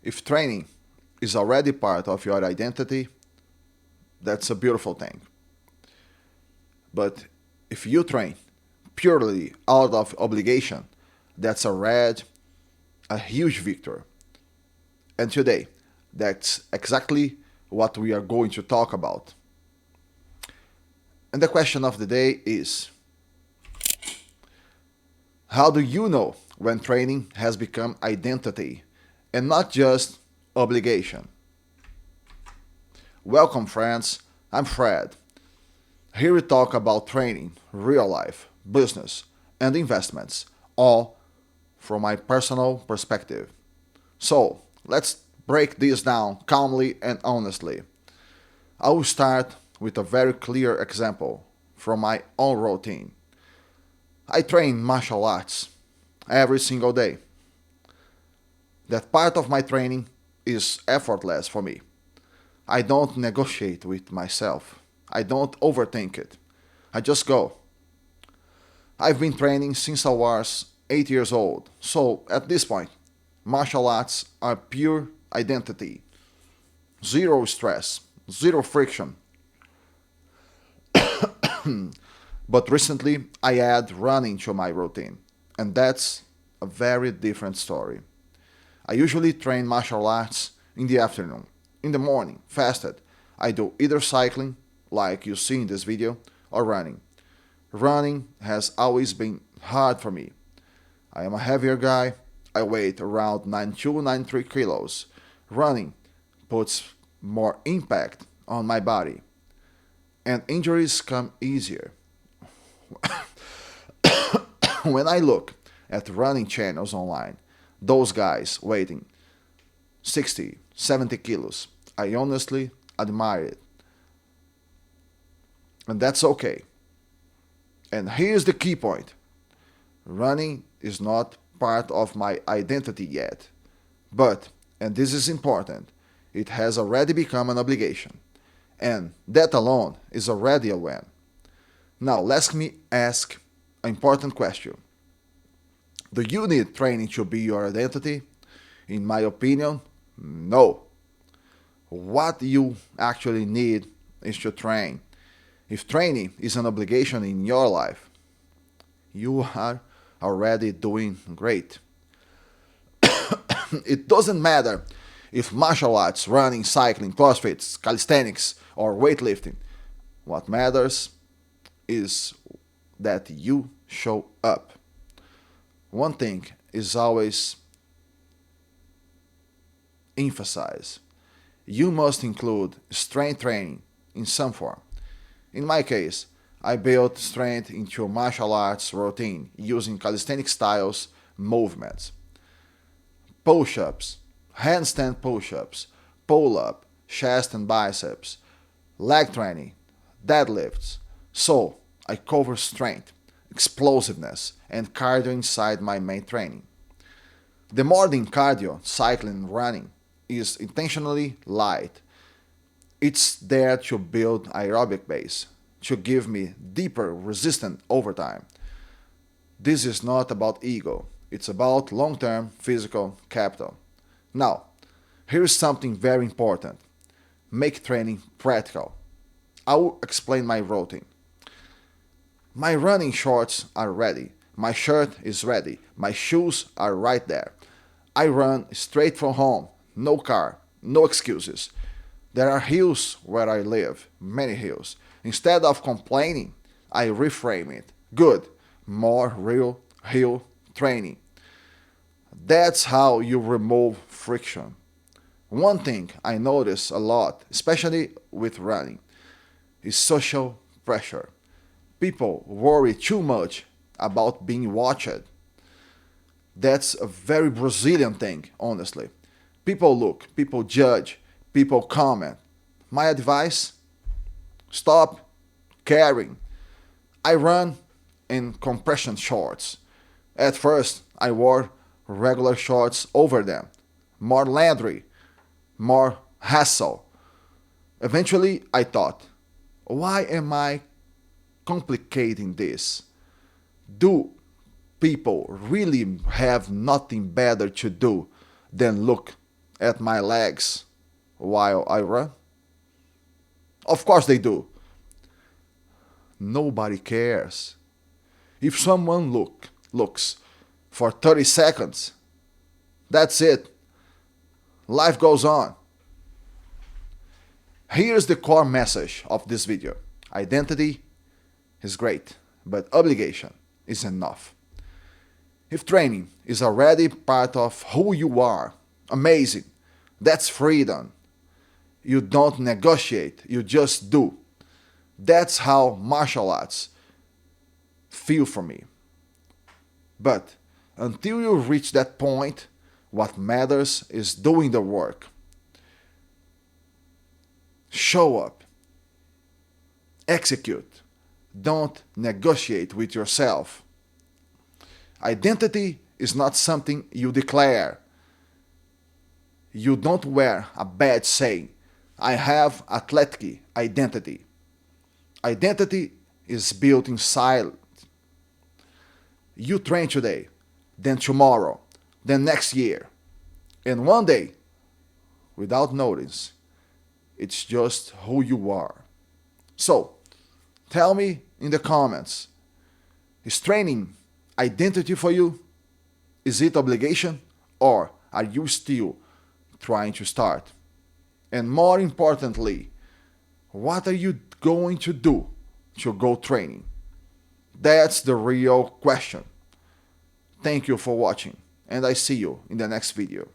If training is already part of your identity, that's a beautiful thing. But if you train purely out of obligation, that's a huge victory. And today, that's exactly what we are going to talk about. And the question of the day is, how do you know when training has become identity and not just obligation? Welcome, friends. I'm Fred. Here we talk about training, real life, business, and investments, all from my personal perspective. So, let's break this down calmly and honestly. I will start with a very clear example from my own routine. I train martial arts every single day. That part of my training is effortless for me. I don't negotiate with myself. I don't overthink it. I just go. I've been training since I was 8 years old. So at this point, martial arts are pure identity. Zero stress, zero friction. But recently, I add running to my routine. And that's a very different story. I usually train martial arts in the afternoon. In the morning, fasted, I do either cycling, like you see in this video, or running. Running has always been hard for me. I am a heavier guy. I weigh around 92, 93 kilos. Running puts more impact on my body, and injuries come easier. When I look at running channels online, those guys weighing 60, 70 kilos, I honestly admire it. And that's okay. And here's the key point: running is not part of my identity yet. But, and this is important, it has already become an obligation. And that alone is already a win. Now, let me ask an important question. Do you need training to be your identity? In my opinion, no. What you actually need is to train. If training is an obligation in your life, you are already doing great. It doesn't matter if martial arts, running, cycling, crossfit, calisthenics, or weightlifting. What matters is that you show up. One thing is always emphasized: you must include strength training in some form. In my case, I built strength into martial arts routine using calisthenic styles movements. Push-ups, handstand push-ups, pull-up, chest and biceps, leg training, deadlifts. So I cover strength, explosiveness, and cardio inside my main training. The morning cardio, cycling and running, is intentionally light. It's there to build aerobic base, to give me deeper resistant over time. This is not about ego, it's about long term physical capital. Now, here's something very important: make training practical. I will explain my routine. My running shorts are ready, my shirt is ready, my shoes are right there. I run straight from home, no car, no excuses. There are hills where I live, many hills. Instead of complaining, I reframe it. Good, more real hill training. That's how you remove friction. One thing I notice a lot, especially with running, is social pressure. People worry too much about being watched. That's a very Brazilian thing, honestly. People look, people judge, people comment. My advice: stop caring. I run in compression shorts. At first, I wore regular shorts over them. More laundry, more hassle. Eventually, I thought, why am I complicating this? Do people really have nothing better to do than look at my legs while I run? Of course they do. Nobody cares. If someone looks for 30 seconds, that's it. Life goes on. Here's the core message of this video. Identity is great, but obligation is enough. If training is already part of who you are, amazing. That's freedom. You don't negotiate, you just do. That's how martial arts feel for me. But until you reach that point, what matters is doing the work. Show up. Execute. Don't negotiate with yourself. Identity is not something you declare. You don't wear a badge saying, I have athletic identity. Identity is built in silence. You train today, then tomorrow, then next year. And one day, without notice, it's just who you are. So, tell me in the comments, is training identity for you? Is it obligation? Or are you still trying to start? And more importantly, what are you going to do to go training? That's the real question. Thank you for watching, and I see you in the next video.